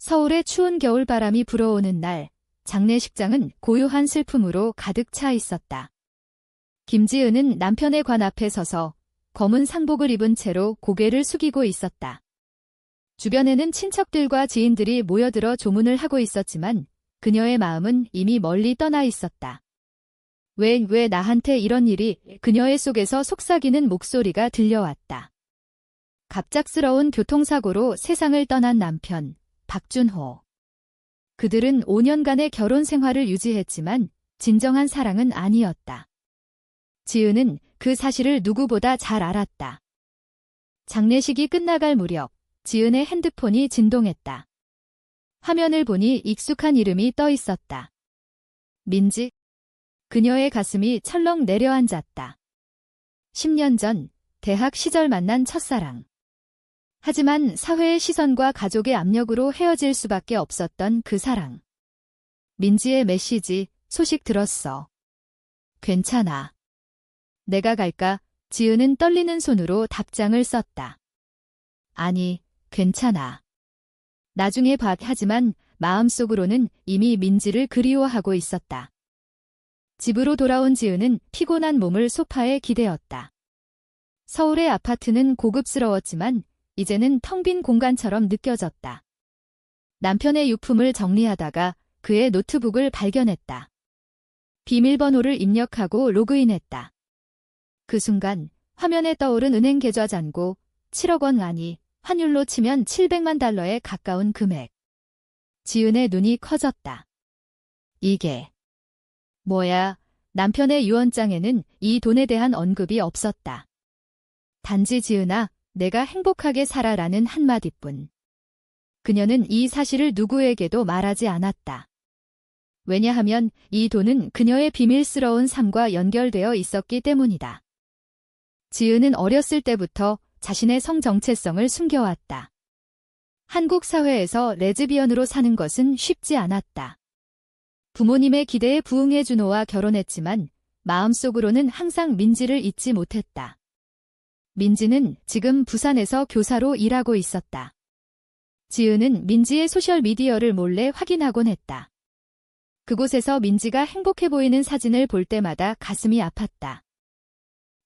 서울의 추운 겨울바람이 불어오는 날, 장례식장은 고요한 슬픔으로 가득 차 있었다. 김지은은 남편의 관 앞에 서서 검은 상복을 입은 채로 고개를 숙이고 있었다. 주변에는 친척들과 지인들이 모여들어 조문을 하고 있었지만 그녀의 마음은 이미 멀리 떠나 있었다. 왜 나한테 이런 일이? 그녀의 속에서 속삭이는 목소리가 들려왔다. 갑작스러운 교통사고로 세상을 떠난 남편, 박준호. 그들은 5년간의 결혼 생활을 유지했지만 진정한 사랑은 아니었다. 지은은 그 사실을 누구보다 잘 알았다. 장례식이 끝나갈 무렵 지은의 핸드폰이 진동했다. 화면을 보니 익숙한 이름이 떠 있었다. 민지? 그녀의 가슴이 철렁 내려앉았다. 10년 전 대학 시절 만난 첫사랑. 하지만 사회의 시선과 가족의 압력으로 헤어질 수밖에 없었던 그 사랑. 민지의 메시지, 소식 들었어. 괜찮아. 내가 갈까? 지은은 떨리는 손으로 답장을 썼다. 아니, 괜찮아. 나중에 봐. 하지만 마음속으로는 이미 민지를 그리워하고 있었다. 집으로 돌아온 지은은 피곤한 몸을 소파에 기대었다. 서울의 아파트는 고급스러웠지만 이제는 텅 빈 공간처럼 느껴졌다. 남편의 유품을 정리하다가 그의 노트북을 발견했다. 비밀번호를 입력하고 로그인했다. 그 순간 화면에 떠오른 은행 계좌 잔고 7억 원 아니 환율로 치면 700만 달러에 가까운 금액. 지은의 눈이 커졌다. 이게 뭐야? 남편의 유언장에는 이 돈에 대한 언급이 없었다. 단지 지은아, 내가 행복하게 살아라는 한마디뿐. 그녀는 이 사실을 누구에게도 말하지 않았다. 왜냐하면 이 돈은 그녀의 비밀스러운 삶과 연결되어 있었기 때문이다. 지은은 어렸을 때부터 자신의 성 정체성을 숨겨왔다. 한국 사회에서 레즈비언으로 사는 것은 쉽지 않았다. 부모님의 기대에 부응해 준호와 결혼했지만 마음속으로는 항상 민지를 잊지 못했다. 민지는 지금 부산에서 교사로 일하고 있었다. 지은은 민지의 소셜미디어를 몰래 확인하곤 했다. 그곳에서 민지가 행복해 보이는 사진을 볼 때마다 가슴이 아팠다.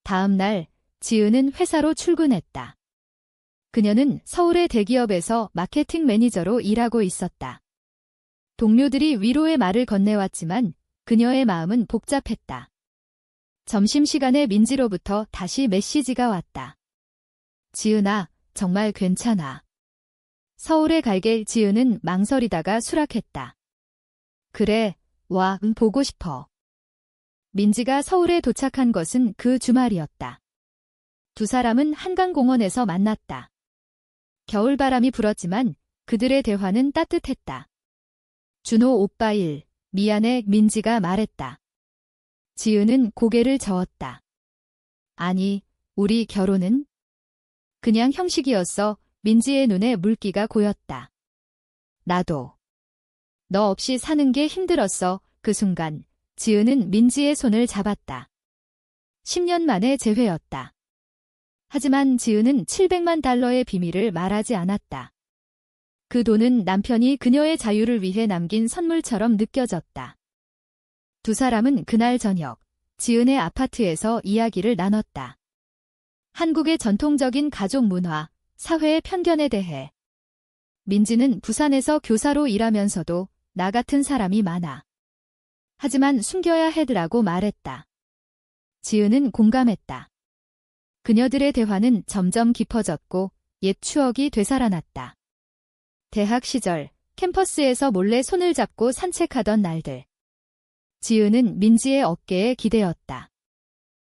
다음 날 지은은 회사로 출근했다. 그녀는 서울의 대기업에서 마케팅 매니저로 일하고 있었다. 동료들이 위로의 말을 건네왔지만 그녀의 마음은 복잡했다. 점심시간에 민지로부터 다시 메시지가 왔다. 지은아, 정말 괜찮아. 서울에 갈게. 지은은 망설이다가 수락했다. 그래, 와, 보고 싶어. 민지가 서울에 도착한 것은 그 주말이었다. 두 사람은 한강공원에서 만났다. 겨울바람이 불었지만 그들의 대화는 따뜻했다. 준호 오빠 미안해. 민지가 말했다. 지은은 고개를 저었다. 아니, 우리 결혼은? 그냥 형식이었어. 민지의 눈에 물기가 고였다. 나도. 너 없이 사는 게 힘들었어. 그 순간 지은은 민지의 손을 잡았다. 10년 만에 재회였다. 하지만 지은은 700만 달러의 비밀을 말하지 않았다. 그 돈은 남편이 그녀의 자유를 위해 남긴 선물처럼 느껴졌다. 두 사람은 그날 저녁 지은의 아파트에서 이야기를 나눴다. 한국의 전통적인 가족 문화, 사회의 편견에 대해. 민지는 부산에서 교사로 일하면서도 나 같은 사람이 많아. 하지만 숨겨야 해라고 말했다. 지은은 공감했다. 그녀들의 대화는 점점 깊어졌고 옛 추억이 되살아났다. 대학 시절 캠퍼스에서 몰래 손을 잡고 산책하던 날들. 지은은 민지의 어깨에 기대었다.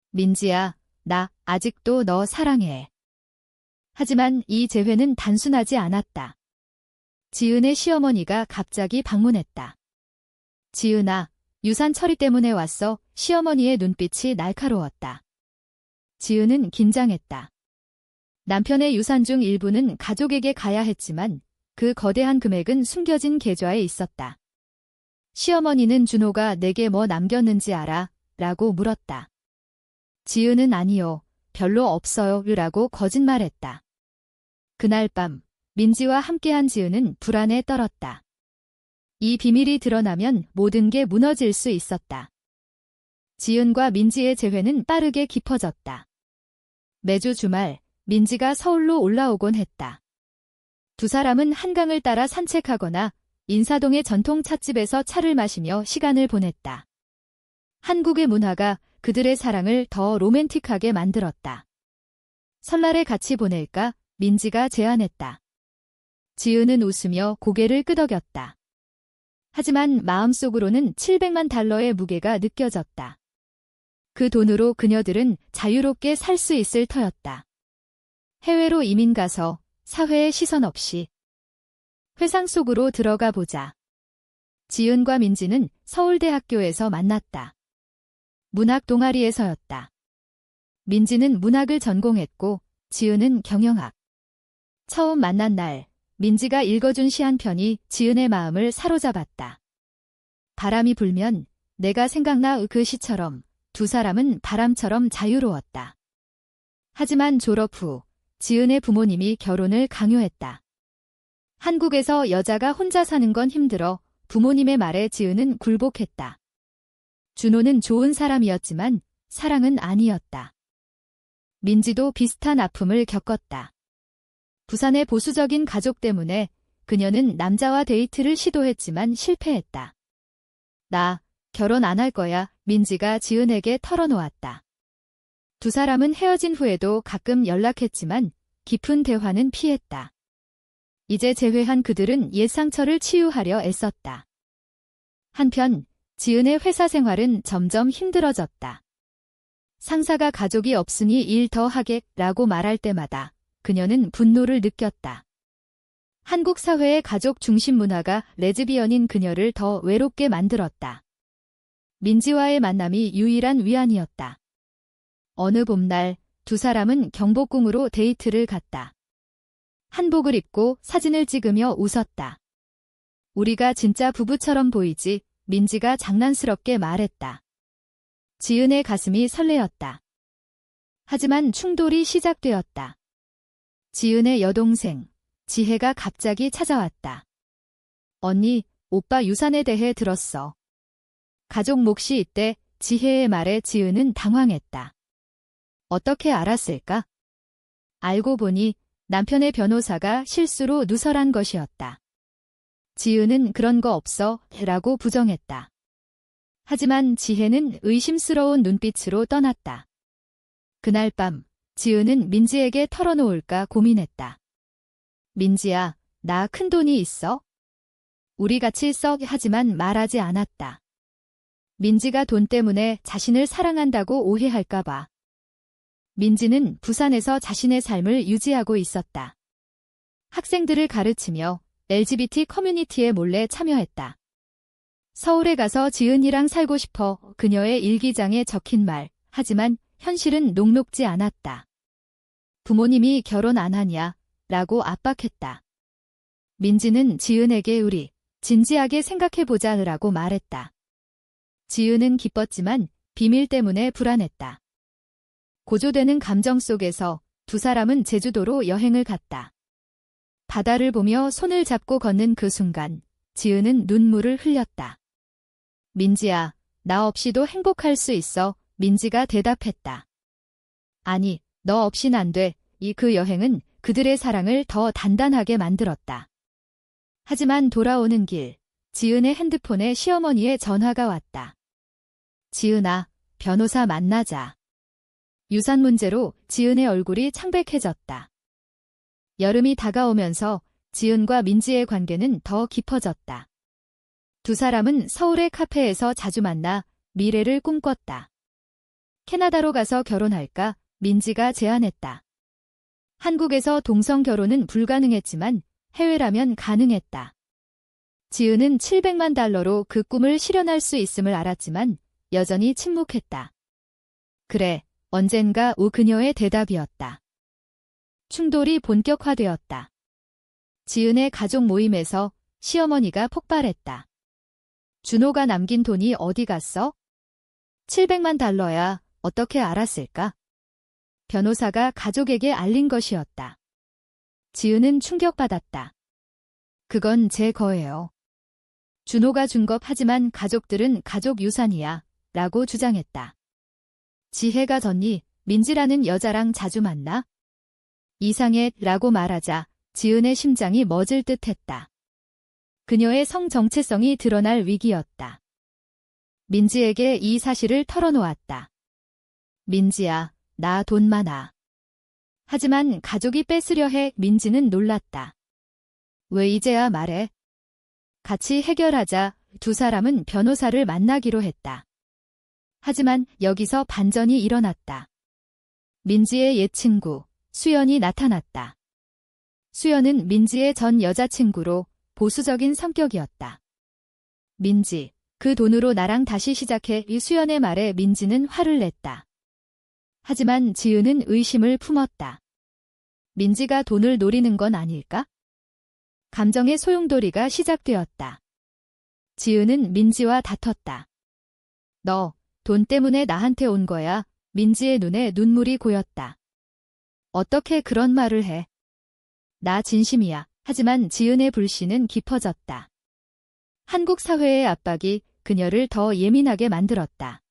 민지야, 나 아직도 너 사랑해. 하지만 이 재회는 단순하지 않았다. 지은의 시어머니가 갑자기 방문했다. 지은아, 유산 처리 때문에 왔어. 시어머니의 눈빛이 날카로웠다. 지은은 긴장했다. 남편의 유산 중 일부는 가족에게 가야 했지만 그 거대한 금액은 숨겨진 계좌에 있었다. 시어머니는 준호가 내게 뭐 남겼는지 알아? 라고 물었다. 지은은 아니요, 별로 없어요 라고 거짓말했다. 그날 밤 민지와 함께한 지은은 불안에 떨었다. 이 비밀이 드러나면 모든 게 무너질 수 있었다. 지은과 민지의 재회는 빠르게 깊어졌다. 매주 주말 민지가 서울로 올라오곤 했다. 두 사람은 한강을 따라 산책하거나 인사동의 전통 찻집에서 차를 마시며 시간을 보냈다. 한국의 문화가 그들의 사랑을 더 로맨틱하게 만들었다. 설날에 같이 보낼까? 민지가 제안했다. 지은은 웃으며 고개를 끄덕였다. 하지만 마음속으로는 700만 달러의 무게가 느껴졌다. 그 돈으로 그녀들은 자유롭게 살 수 있을 터였다. 해외로 이민 가서 사회의 시선 없이 회상 속으로 들어가 보자. 지은과 민지는 서울대학교에서 만났다. 문학 동아리에서였다. 민지는 문학을 전공했고 지은은 경영학. 처음 만난 날 민지가 읽어준 시 한 편이 지은의 마음을 사로잡았다. 바람이 불면 내가 생각나 그 시처럼 두 사람은 바람처럼 자유로웠다. 하지만 졸업 후 지은의 부모님이 결혼을 강요했다. 한국에서 여자가 혼자 사는 건 힘들어 부모님의 말에 지은은 굴복했다. 준호는 좋은 사람이었지만 사랑은 아니었다. 민지도 비슷한 아픔을 겪었다. 부산의 보수적인 가족 때문에 그녀는 남자와 데이트를 시도했지만 실패했다. 나 결혼 안 할 거야, 민지가 지은에게 털어놓았다. 두 사람은 헤어진 후에도 가끔 연락했지만 깊은 대화는 피했다. 이제 재회한 그들은 옛 상처를 치유하려 애썼다. 한편 지은의 회사 생활은 점점 힘들어졌다. 상사가 가족이 없으니 일 더 하겠라고 말할 때마다 그녀는 분노를 느꼈다. 한국 사회의 가족 중심 문화가 레즈비언인 그녀를 더 외롭게 만들었다. 민지와의 만남이 유일한 위안이었다. 어느 봄날 두 사람은 경복궁으로 데이트를 갔다. 한복을 입고 사진을 찍으며 웃었다. 우리가 진짜 부부처럼 보이지, 민지가 장난스럽게 말했다. 지은의 가슴이 설레었다. 하지만 충돌이 시작되었다. 지은의 여동생, 지혜가 갑자기 찾아왔다. 언니, 오빠 유산에 대해 들었어. 가족 몫이 있대. 지혜의 말에 지은은 당황했다. 어떻게 알았을까? 알고 보니 남편의 변호사가 실수로 누설한 것이었다. 지은은 그런 거 없어 라고 부정했다. 하지만 지혜는 의심스러운 눈빛으로 떠났다. 그날 밤 지은은 민지에게 털어놓을까 고민했다. 민지야, 나 큰돈이 있어? 우리 같이 써 하지만 말하지 않았다. 민지가 돈 때문에 자신을 사랑한다고 오해할까 봐. 민지는 부산에서 자신의 삶을 유지하고 있었다. 학생들을 가르치며 LGBT 커뮤니티에 몰래 참여했다. 서울에 가서 지은이랑 살고 싶어 그녀의 일기장에 적힌 말, 하지만 현실은 녹록지 않았다. 부모님이 결혼 안 하냐? 라고 압박했다. 민지는 지은에게 우리 진지하게 생각해보자라고 말했다. 지은은 기뻤지만 비밀 때문에 불안했다. 고조되는 감정 속에서 두 사람은 제주도로 여행을 갔다. 바다를 보며 손을 잡고 걷는 그 순간 지은은 눈물을 흘렸다. 민지야, 나 없이도 행복할 수 있어. 민지가 대답했다. 아니, 너 없인 안 돼. 그 여행은 그들의 사랑을 더 단단하게 만들었다. 하지만 돌아오는 길, 지은의 핸드폰에 시어머니의 전화가 왔다. 지은아, 변호사 만나자. 유산 문제로 지은의 얼굴이 창백해졌다. 여름이 다가오면서 지은과 민지의 관계는 더 깊어졌다. 두 사람은 서울의 카페에서 자주 만나 미래를 꿈꿨다. 캐나다로 가서 결혼할까? 민지가 제안했다. 한국에서 동성 결혼은 불가능했지만 해외라면 가능했다. 지은은 700만 달러로 그 꿈을 실현할 수 있음을 알았지만 여전히 침묵했다. 그래, 언젠가 그녀의 대답이었다. 충돌이 본격화되었다. 지은의 가족 모임에서 시어머니가 폭발했다. 준호가 남긴 돈이 어디 갔어? 700만 달러야. 어떻게 알았을까? 변호사가 가족에게 알린 것이었다. 지은은 충격받았다. 그건 제 거예요. 준호가 준 것 하지만 가족들은 가족 유산이야 라고 주장했다. 지혜가 졌니? 민지라는 여자랑 자주 만나? 이상해 라고 말하자 지은의 심장이 멎을 듯 했다. 그녀의 성 정체성이 드러날 위기였다. 민지에게 이 사실을 털어놓았다. 민지야, 나 돈 많아. 하지만 가족이 뺏으려 해. 민지는 놀랐다. 왜 이제야 말해? 같이 해결하자. 두 사람은 변호사를 만나기로 했다. 하지만 여기서 반전이 일어났다. 민지의 옛 친구, 수연이 나타났다. 수연은 민지의 전 여자친구로 보수적인 성격이었다. 민지, 그 돈으로 나랑 다시 시작해. 이 수연의 말에 민지는 화를 냈다. 하지만 지은은 의심을 품었다. 민지가 돈을 노리는 건 아닐까? 감정의 소용돌이가 시작되었다. 지은은 민지와 다퉜다. 너, 돈 때문에 나한테 온 거야. 민지의 눈에 눈물이 고였다. 어떻게 그런 말을 해? 나 진심이야. 하지만 지은의 불신은 깊어졌다. 한국 사회의 압박이 그녀를 더 예민하게 만들었다.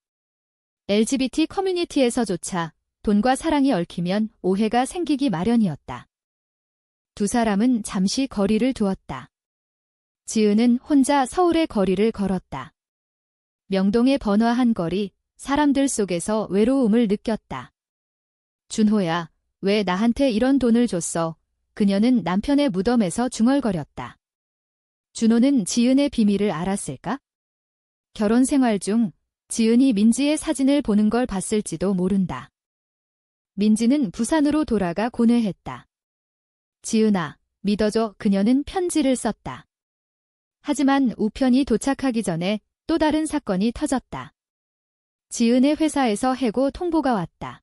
LGBT 커뮤니티에서조차 돈과 사랑이 얽히면 오해가 생기기 마련이었다. 두 사람은 잠시 거리를 두었다. 지은은 혼자 서울의 거리를 걸었다. 명동의 번화한 거리, 사람들 속에서 외로움을 느꼈다. 준호야, 왜 나한테 이런 돈을 줬어? 그녀는 남편의 무덤에서 중얼거렸다. 준호는 지은의 비밀을 알았을까? 결혼 생활 중 지은이 민지의 사진을 보는 걸 봤을지도 모른다. 민지는 부산으로 돌아가 고뇌했다. 지은아, 믿어줘. 그녀는 편지를 썼다. 하지만 우편이 도착하기 전에 또 다른 사건이 터졌다. 지은의 회사에서 해고 통보가 왔다.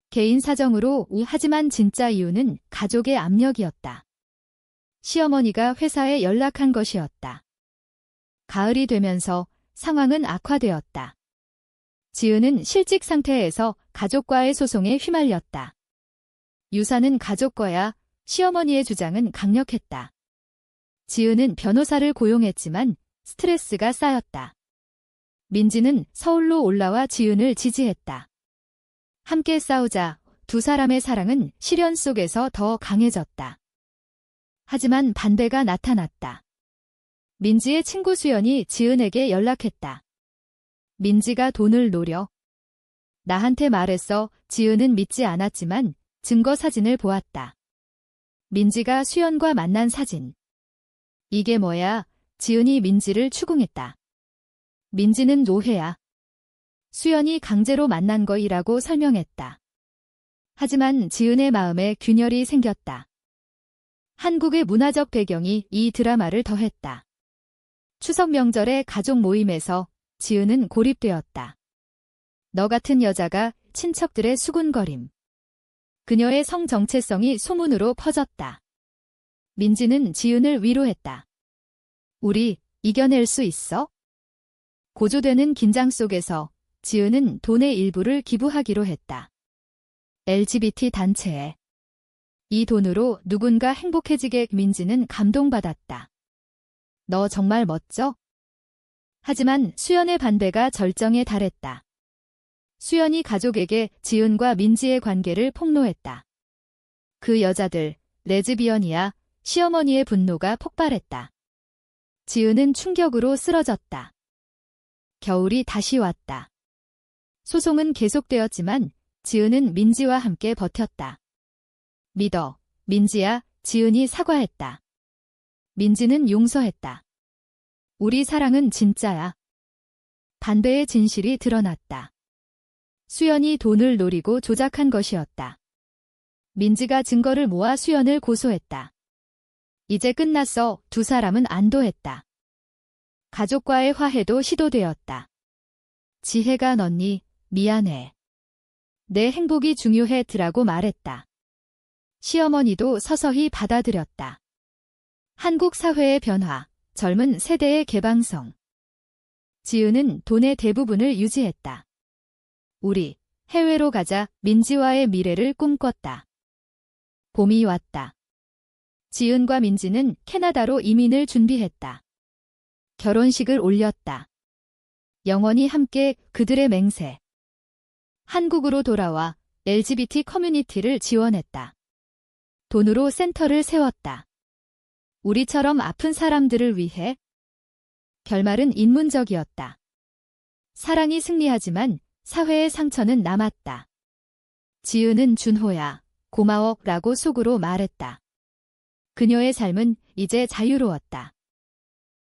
개인 사정으로 하지만 진짜 이유는 가족의 압력이었다. 시어머니가 회사에 연락한 것이었다. 가을이 되면서 상황은 악화되었다. 지은은 실직 상태에서 가족과의 소송에 휘말렸다. 유산은 가족 거야. 시어머니의 주장은 강력했다. 지은은 변호사를 고용했지만 스트레스가 쌓였다. 민지는 서울로 올라와 지은을 지지했다. 함께 싸우자. 두 사람의 사랑은 시련 속에서 더 강해졌다. 하지만 반대가 나타났다. 민지의 친구 수연이 지은에게 연락했다. 민지가 돈을 노려. 나한테 말했어. 지은은 믿지 않았지만 증거 사진을 보았다. 민지가 수연과 만난 사진. 이게 뭐야? 지은이 민지를 추궁했다. 민지는 노회야. 수연이 강제로 만난 거이라고 설명했다. 하지만 지은의 마음에 균열이 생겼다. 한국의 문화적 배경이 이 드라마를 더했다. 추석 명절의 가족 모임에서 지은은 고립되었다. 너 같은 여자가 친척들의 수군거림. 그녀의 성 정체성이 소문으로 퍼졌다. 민지는 지은을 위로했다. 우리 이겨낼 수 있어? 고조되는 긴장 속에서 지은은 돈의 일부를 기부하기로 했다. LGBT 단체에. 이 돈으로 누군가 행복해지게. 민지는 감동받았다. 너 정말 멋져? 하지만 수연의 반대가 절정에 달했다. 수연이 가족에게 지은과 민지의 관계를 폭로했다. 그 여자들, 레즈비언이야. 시어머니의 분노가 폭발했다. 지은은 충격으로 쓰러졌다. 겨울이 다시 왔다. 소송은 계속되었지만 지은은 민지와 함께 버텼다. 믿어, 민지야. 지은이 사과했다. 민지는 용서했다. 우리 사랑은 진짜야. 반대의 진실이 드러났다. 수연이 돈을 노리고 조작한 것이었다. 민지가 증거를 모아 수연을 고소했다. 이제 끝났어. 두 사람은 안도했다. 가족과의 화해도 시도되었다. 지혜가 넌니 미안해. 내 행복이 중요해 드라고 말했다. 시어머니도 서서히 받아들였다. 한국 사회의 변화, 젊은 세대의 개방성. 지은은 돈의 대부분을 유지했다. 우리 해외로 가자. 민지와의 미래를 꿈꿨다. 봄이 왔다. 지은과 민지는 캐나다로 이민을 준비했다. 결혼식을 올렸다. 영원히 함께 그들의 맹세. 한국으로 돌아와 LGBT 커뮤니티를 지원했다. 돈으로 센터를 세웠다. 우리처럼 아픈 사람들을 위해. 결말은 인문적이었다. 사랑이 승리하지만 사회의 상처는 남았다. 지은은 준호야, 고마워 라고 속으로 말했다. 그녀의 삶은 이제 자유로웠다.